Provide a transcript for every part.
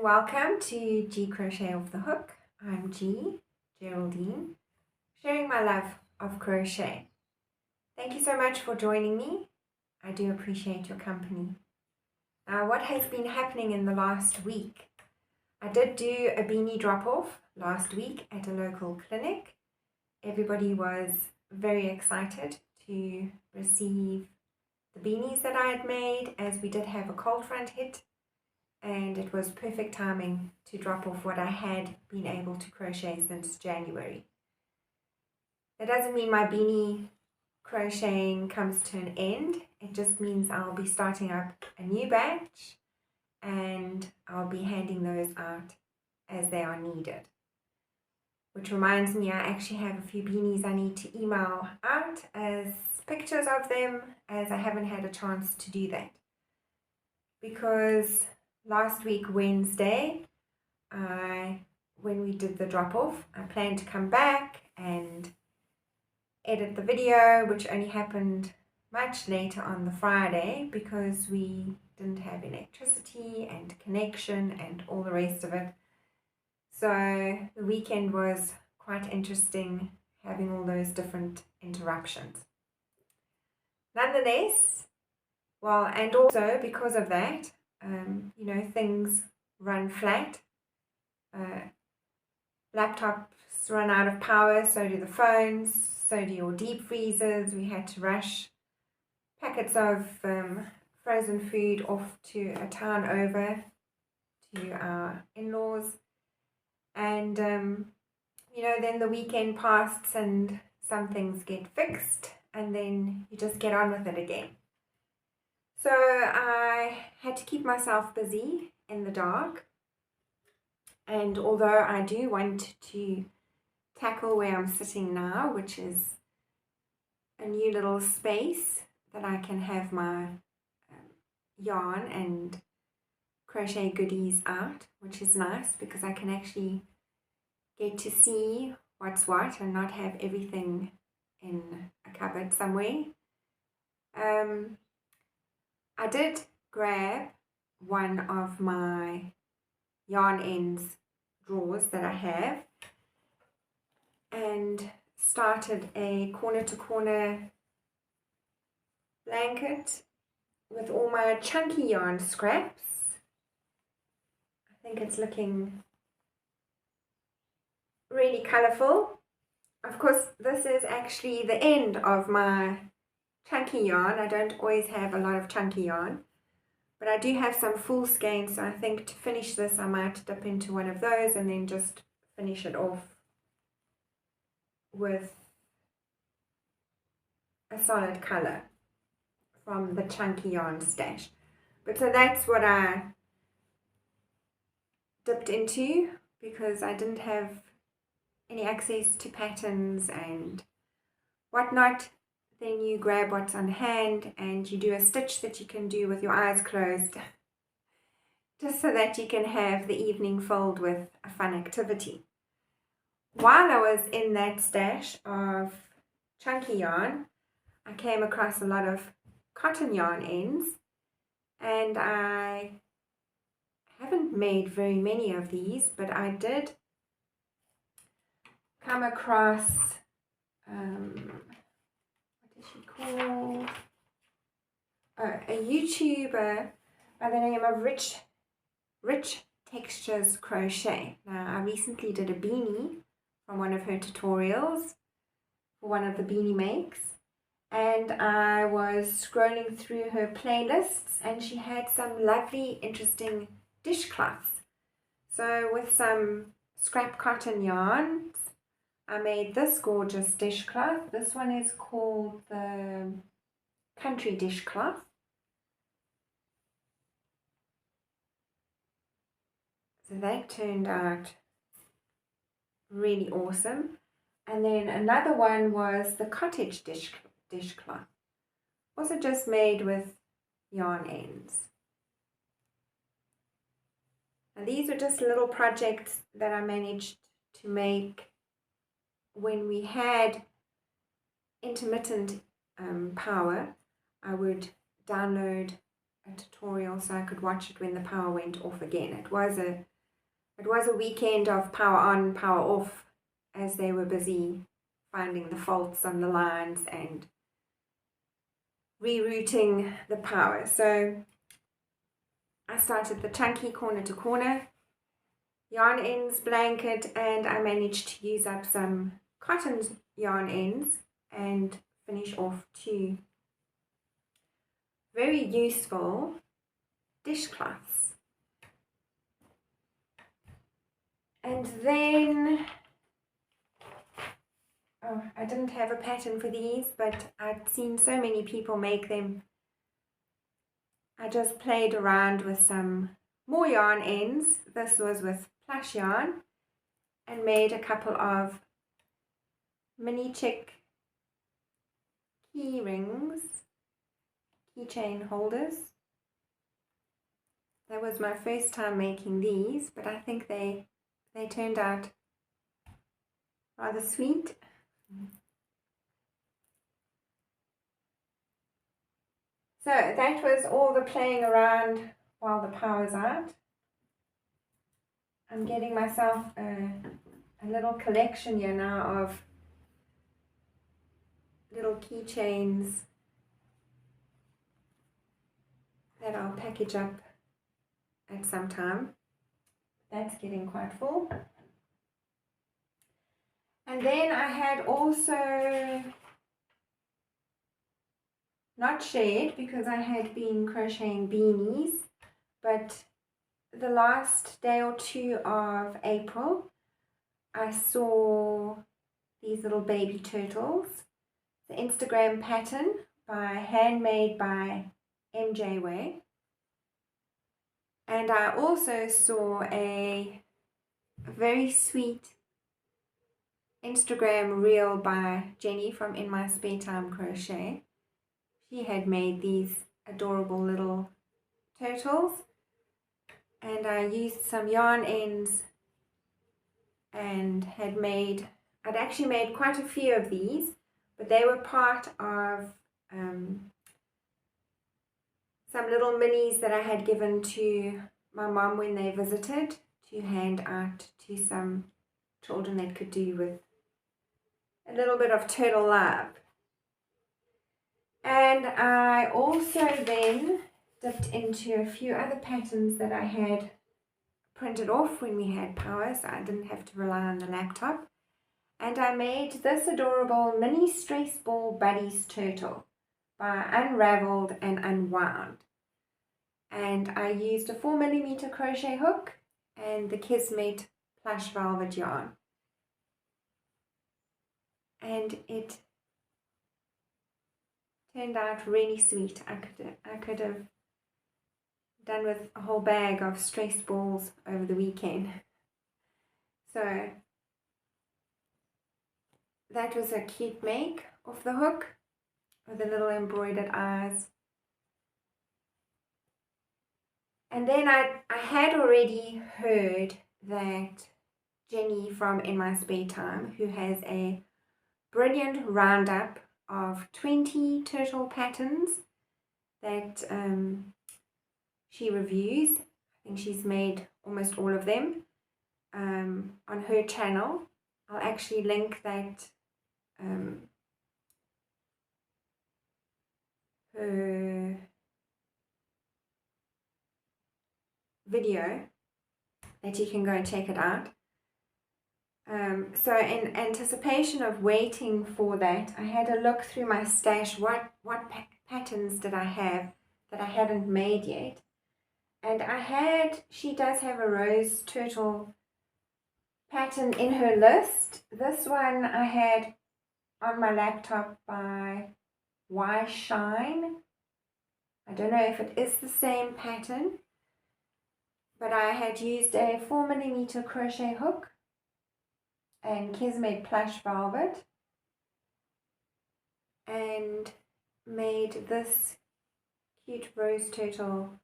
welcome to G Crochet Off the Hook. I'm Geraldine, sharing my love of crochet. Thank you so much for joining me. I do appreciate your company. Now, what has been happening in the last week? I did do a beanie drop-off last week at a local clinic. Everybody was very excited to receive the beanies that I had made, as we did have a cold front hit. And it was perfect timing to drop off what I had been able to crochet since January. That doesn't mean my beanie crocheting comes to an end. It just means I'll be starting up a new batch and I'll be handing those out as they are needed. Which reminds me, I actually have a few beanies I need to email out as pictures of them, as I haven't had a chance to do that. Because last week, Wednesday, when we did the drop-off, I planned to come back and edit the video, which only happened much later on the Friday because we didn't have electricity and connection and all the rest of it. So the weekend was quite interesting, having all those different interruptions. Nonetheless, well, and also because of that, things run flat. Laptops run out of power, so do the phones, so do your deep freezers. We had to rush packets of frozen food off to a town over to our in-laws. And, then the weekend passed and some things get fixed and then you just get on with it again. So I had to keep myself busy in the dark, and although I do want to tackle where I'm sitting now, which is a new little space that I can have my yarn and crochet goodies out, which is nice because I can actually get to see what's what and not have everything in a cupboard somewhere. I did grab one of my yarn ends drawers that I have and started a corner to corner blanket with all my chunky yarn scraps. I think it's looking really colourful. Of course, this is actually the end of my chunky yarn. I don't always have a lot of chunky yarn, but I do have some full skein, so I think to finish this I might dip into one of those and then just finish it off with a solid colour from the chunky yarn stash. But so that's what I dipped into because I didn't have any access to patterns and whatnot. Then you grab what's on hand and you do a stitch that you can do with your eyes closed, just so that you can have the evening filled with a fun activity. While I was in that stash of chunky yarn, I came across a lot of cotton yarn ends, and I haven't made very many of these, but I did come across a YouTuber by the name of Rich Textures Crochet. Now, I recently did a beanie from one of her tutorials for one of the beanie makes, and I was scrolling through her playlists and she had some lovely, interesting dishcloths. So with some scrap cotton yarns, I made this gorgeous dishcloth. This one is called the Country Dishcloth. So that turned out really awesome. And then another one was the Cottage Dishcloth. Also just made with yarn ends. And these are just little projects that I managed to make when we had intermittent power. I would download a tutorial so I could watch it when the power went off again. It was a It was a weekend of power on, power off, as they were busy finding the faults on the lines and rerouting the power. So I started the chunky corner to corner, yarn ends, blanket, and I managed to use up some cotton yarn ends and finish off 2 very useful dishcloths. And then, oh, I didn't have a pattern for these, but I'd seen so many people make them. I just played around with some more yarn ends. This was with plush yarn, and made a couple of mini chick key rings, keychain holders. That was my first time making these, but I think they turned out rather sweet. So that was all the playing around while the power's out. I'm getting myself a little collection here now of little keychains that I'll package up at some time. That's getting quite full. And then I had also not shared because I had been crocheting beanies, but the last day or 2 of April I saw these little baby turtles, the Instagram pattern handmade by MJ Way, and I also saw a very sweet Instagram reel by Jenny from Inmysparetimecrochet. She had made these adorable little turtles, and I used some yarn ends and I'd actually made quite a few of these, but they were part of some little minis that I had given to my mom when they visited to hand out to some children that could do with a little bit of turtle love. And I also then dipped into a few other patterns that I had printed off when we had power, so I didn't have to rely on the laptop. And I made this adorable mini stress ball buddies turtle by Unraveled and Unwound. And I used a 4mm crochet hook and the Kismet plush velvet yarn. And it turned out really sweet. I could have done with a whole bag of stress balls over the weekend. So that was a cute make off the hook with the little embroidered eyes. And then I had already heard that Jenny from In My Spare Time, who has a brilliant roundup of 20 turtle patterns that she reviews. I think she's made almost all of them on her channel. I'll actually link that her video that you can go and check it out. So in anticipation of waiting for that, I had a look through my stash. What patterns did I have that I hadn't made yet? And she does have a rose turtle pattern in her list. This one I had on my laptop by WyShine. I don't know if it is the same pattern, but I had used a 4mm crochet hook and Kismet plush velvet and made this cute rose turtle.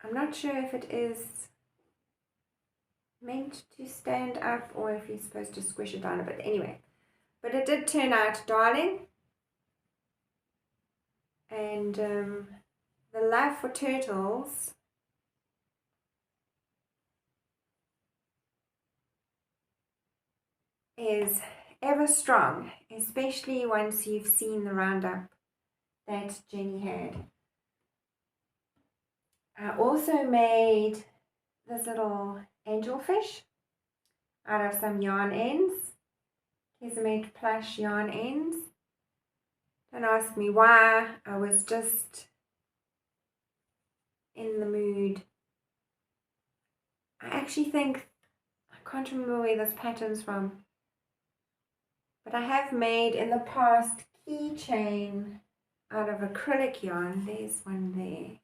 I'm not sure if it is meant to stand up or if you're supposed to squish it down a bit. Anyway, but it did turn out darling. And the love for turtles is ever strong, especially once you've seen the roundup that Jenny had. I also made this little angelfish out of some yarn ends. Here's made plush yarn ends. Don't ask me why, I was just in the mood. I actually think, I can't remember where this pattern's from, but I have made in the past keychain out of acrylic yarn. There's one there.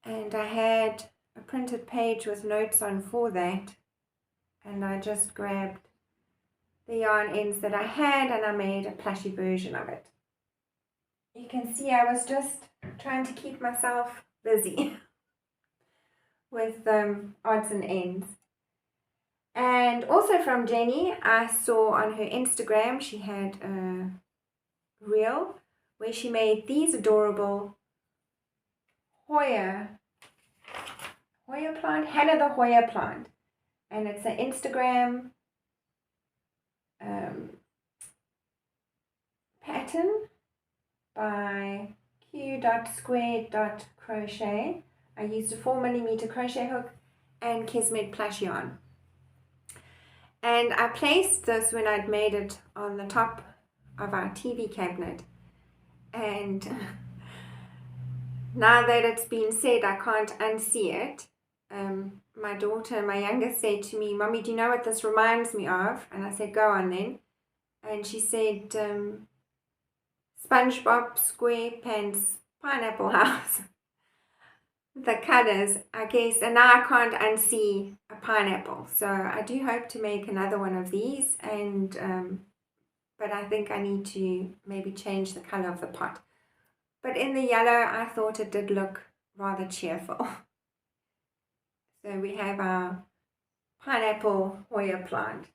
And I had a printed page with notes on for that, and I just grabbed the yarn ends that I had and I made a plushy version of it. You can see I was just trying to keep myself busy with odds and ends. And also from Jenny, I saw on her Instagram she had a reel where she made these adorable Hoya plant, Hannah the Hoya plant, and it's an Instagram pattern by q.square.crochet. I used a 4mm crochet hook and Kismet plush yarn, and I placed this when I'd made it on the top of our TV cabinet, and now that it's been said, I can't unsee it. My daughter, my youngest, said to me, "Mommy, do you know what this reminds me of?" And I said, "Go on then." And she said, SpongeBob SquarePants Pineapple House. The colours, I guess, and now I can't unsee a pineapple. So I do hope to make another one of these, and but I think I need to maybe change the colour of the pot. But in the yellow, I thought it did look rather cheerful. So we have our pineapple Hoya plant.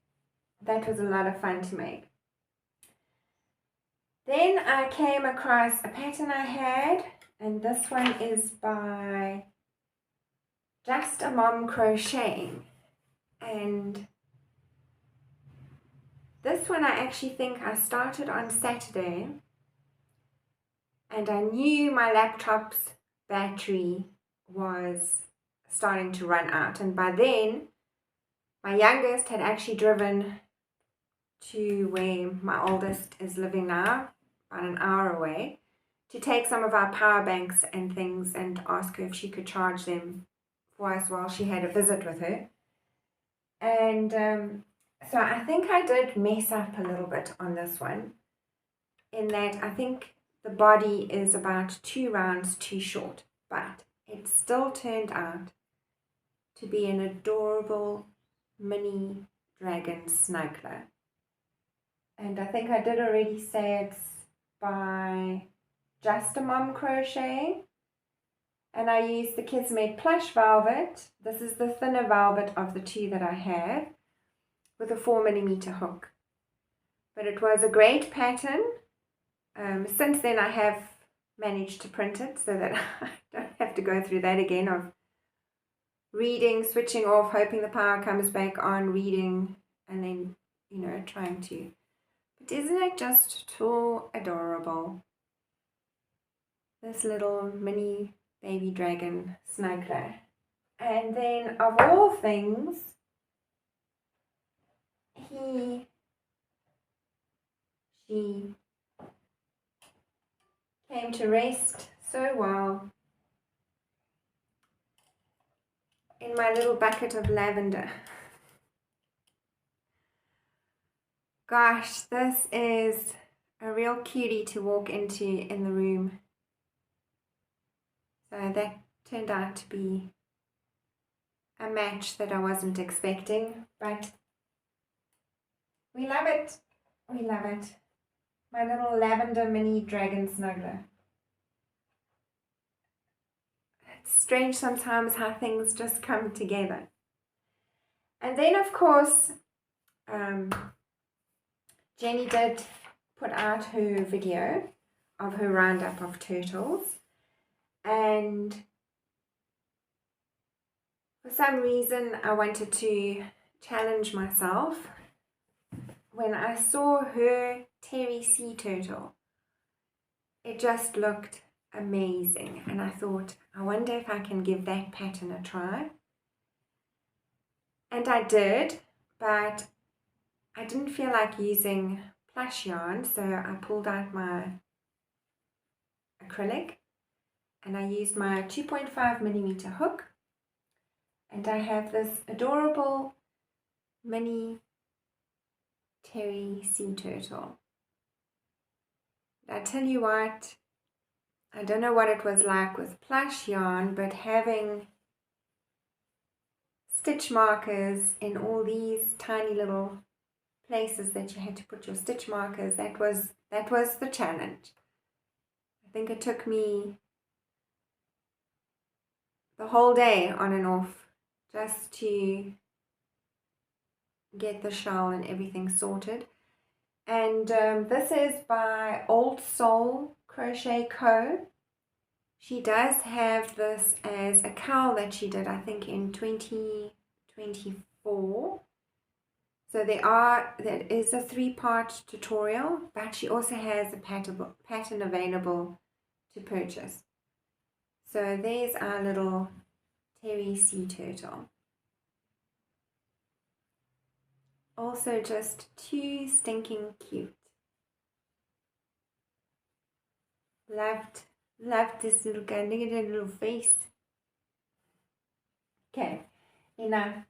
That was a lot of fun to make. Then I came across a pattern I had, and this one is by Just a Mom Crocheting. And this one I actually think I started on Saturday, and I knew my laptop's battery was starting to run out, and by then my youngest had actually driven to where my oldest is living now, about an hour away, to take some of our power banks and things and ask her if she could charge them for us while she had a visit with her. And so I think I did mess up a little bit on this one, in that I think the body is about 2 rounds too short, but it still turned out to be an adorable mini dragon smuggler. And I think I did already say it's by Just a Mom Crochet, and I used the Kismet plush velvet. This is the thinner velvet of the two that I have, with a 4mm hook. But it was a great pattern. Since then I have managed to print it so that I don't have to go through that again of reading, switching off, hoping the power comes back on, reading, and then, you know, trying to. But isn't it just too adorable? This little mini baby dragon smuggler. And then, of all things, she came to rest so well in my little bucket of lavender. Gosh, this is a real cutie to walk into in the room. So that turned out to be a match that I wasn't expecting, but we love it. We love it. My little lavender mini dragon smuggler. It's strange sometimes how things just come together. And then, of course, Jenny did put out her video of her roundup of turtles, and for some reason I wanted to challenge myself when I saw her Terry sea turtle. It just looked amazing, and I thought, I wonder if I can give that pattern a try. And I did, but I didn't feel like using plush yarn, so I pulled out my acrylic and I used my 2.5mm hook, and I have this adorable mini Terry sea turtle. I tell you what, I don't know what it was like with plush yarn, but having stitch markers in all these tiny little places that you had to put your stitch markers, that was the challenge. I think it took me the whole day on and off just to get the shell and everything sorted. And this is by Old Soul Crochet Co. She does have this as a cowl that she did, I think, in 2024. So that is a 3-part tutorial, but she also has a pattern available to purchase. So there's our little Terry sea turtle. Also just too stinking cute. Loved this little guy. Look at her little face. Okay, enough.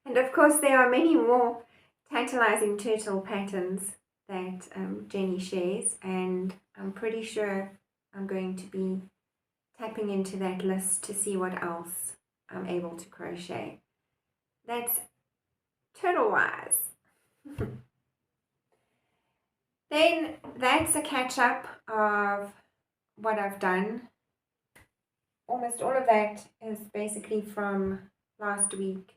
And of course there are many more tantalizing turtle patterns that Jenny shares, and I'm pretty sure I'm going to be tapping into that list to see what else I'm able to crochet. That's turtle-wise. Then that's a catch-up of what I've done. Almost all of that is basically from last week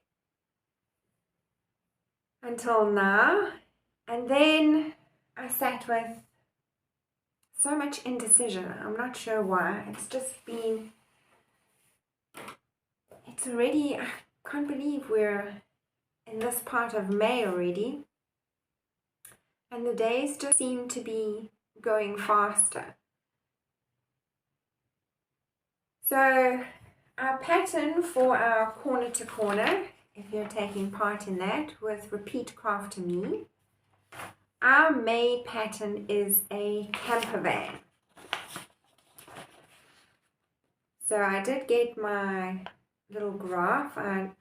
until now. And then I sat with so much indecision. I'm not sure why. It's just been, it's already, I can't believe we're in this part of May already. And the days just seem to be going faster. So our pattern for our corner to corner, if you're taking part in that with Repeat Craft to Me, our May pattern is a camper van. So I did get my little graph. I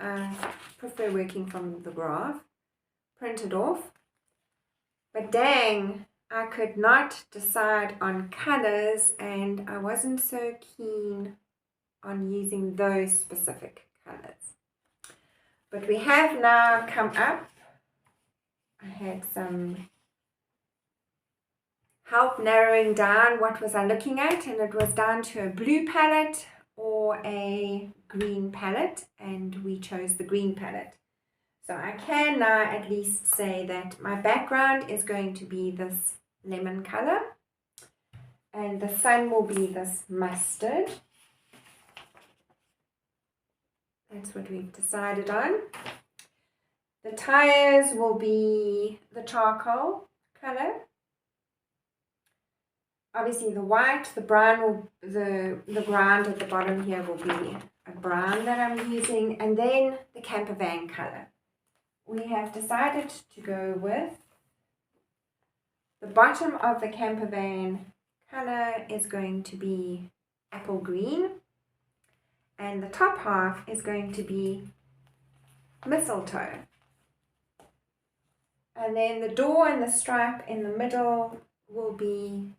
prefer working from the graph, printed off. But dang, I could not decide on colors, and I wasn't so keen on using those specific colors. But we have now come up. I had some help narrowing down what was I looking at, and it was down to a blue palette or a green palette, and we chose the green palette. So I can now at least say that my background is going to be this lemon color, and the sun will be this mustard. That's what we've decided on. The tires will be the charcoal color. Obviously the white, the brown, the ground at the bottom here will be a brown that I'm using, and then the camper van color. We have decided to go with the bottom of the camper van color is going to be apple green, and the top half is going to be mistletoe. And then the door and the stripe in the middle will be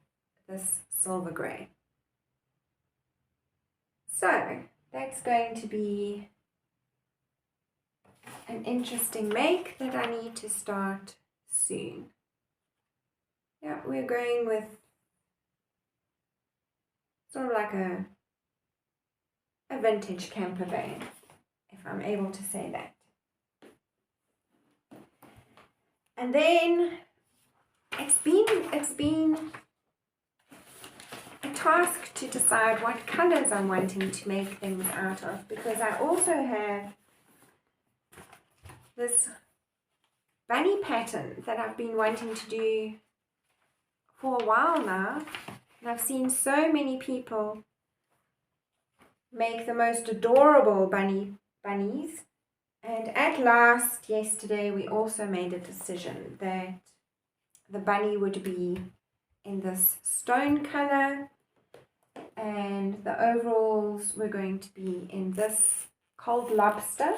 this silver grey. So that's going to be an interesting make that I need to start soon. Yeah, we're going with sort of like a vintage camper van, if I'm able to say that. And then it's been a task to decide what colors I'm wanting to make things out of, because I also have this bunny pattern that I've been wanting to do for a while now. And I've seen so many people make the most adorable bunnies. And at last, yesterday, we also made a decision that the bunny would be in this stone color and the overalls were going to be in this cold lobster,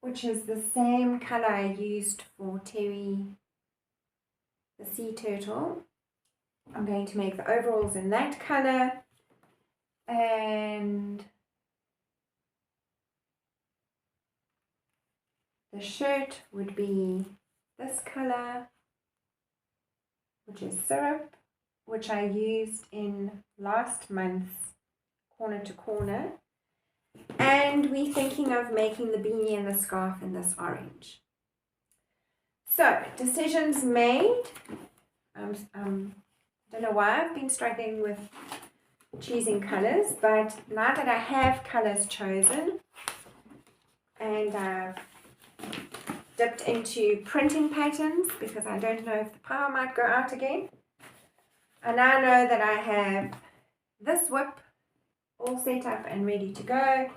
which is the same color I used for Terry, the sea turtle. I'm going to make the overalls in that color, and the shirt would be this color, which is syrup, which I used in last month's corner to corner. And we're thinking of making the beanie and the scarf in this orange. So, decisions made. Don't know why I've been struggling with choosing colors, but now that I have colors chosen and I've dipped into printing patterns because I don't know if the power might go out again, I now know that I have this whip all set up and ready to go,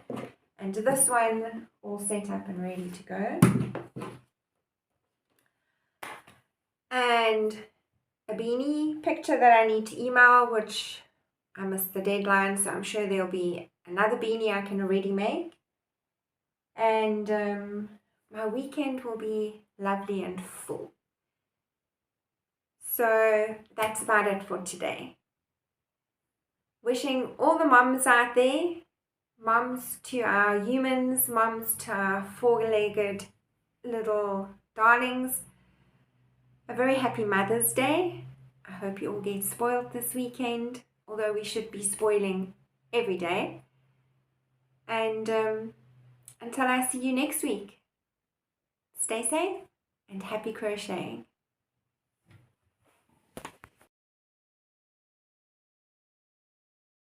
and this one all set up and ready to go, and a beanie picture that I need to email, which I missed the deadline, so I'm sure there'll be another beanie I can already make, and my weekend will be lovely and full. So that's about it for today. Wishing all the moms out there, moms to our humans, moms to our four-legged little darlings, a very happy Mother's Day. I hope you all get spoiled this weekend, although we should be spoiling every day. And until I see you next week, stay safe and happy crocheting.